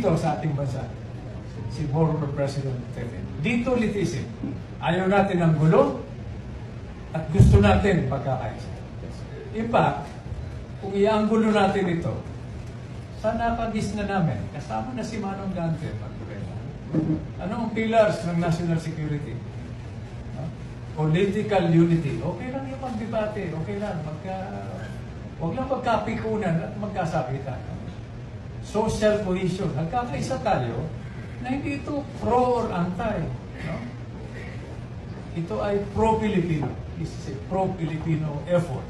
dito sa ating bansa, si former President Duterte. Dito litisip. Ayaw natin ng gulo at gusto natin pagkakaisa. In fact, kung ianggulo natin ito, sa nakagis na namin, kasama na si Manong Gante, ano ang pillars ng national security? No? Political unity. Okay lang yung magdebate. Okay lang. Huwag lang magkapikunan at magkasakitan. Social cohesion. Nagkakaisa tayo na hindi ito pro or anti. No? Ito ay pro-Filipino. This is a pro-Filipino effort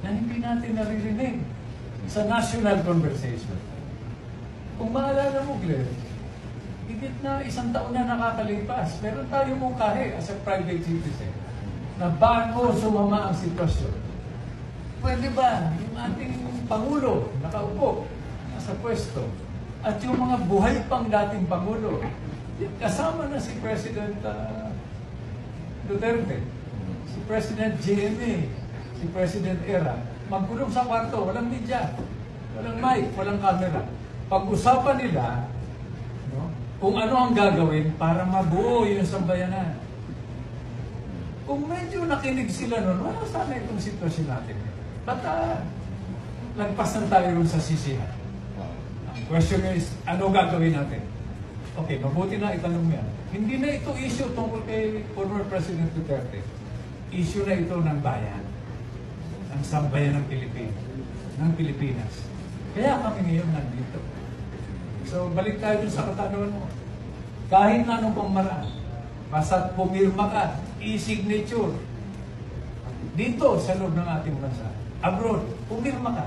na hindi natin naririnig sa national conversation. Kung maalala mo, Glenn, higit na 1 taon na nakakalipas, meron tayo mungkahi as a private citizen na bago sumama ang sitwasyon. Pwede ba yung ating Pangulo nakaupo nasa pwesto at yung mga buhay pang dating Pangulo, kasama na si President Duterte, si President GMA, si President Era, magkulong sa kwarto, walang media, walang mic, walang camera. Pag-usapan nila, no, kung ano ang gagawin para mabuo yung sambayanan. Kung medyo nakinig sila noon, wala sana itong sitwasyon natin. Ba't lagpas na tayo rin sa sisihan? Ang question is, ano gagawin natin? Okay, mabuti na itanong mo yan. Hindi na ito issue tungkol kay former President Duterte. Issue na ito ng bayan, ng sambayan ng Pilipinas. Kaya kami ngayon nandito. So, balik tayo dun sa katanungan mo. Kahit na anong pamaraan, basta pumirma ka, e-signature, dito sa loob ng ating bansa, abroad, pumirma ka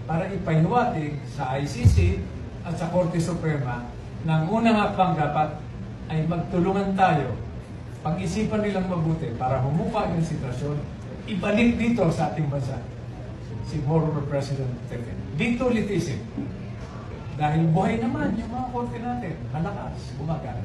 para ipahiwatig sa ICC at sa Korte Suprema na ang unang hakbang dapat ay magtulungan tayo, pag-isipan nilang mabuti para humupa yung sitwasyon, ibalik dito sa ating bansa si former President Duterte. Dito litisip. Dahil buhay naman yung mga korte natin, malakas, gumagana.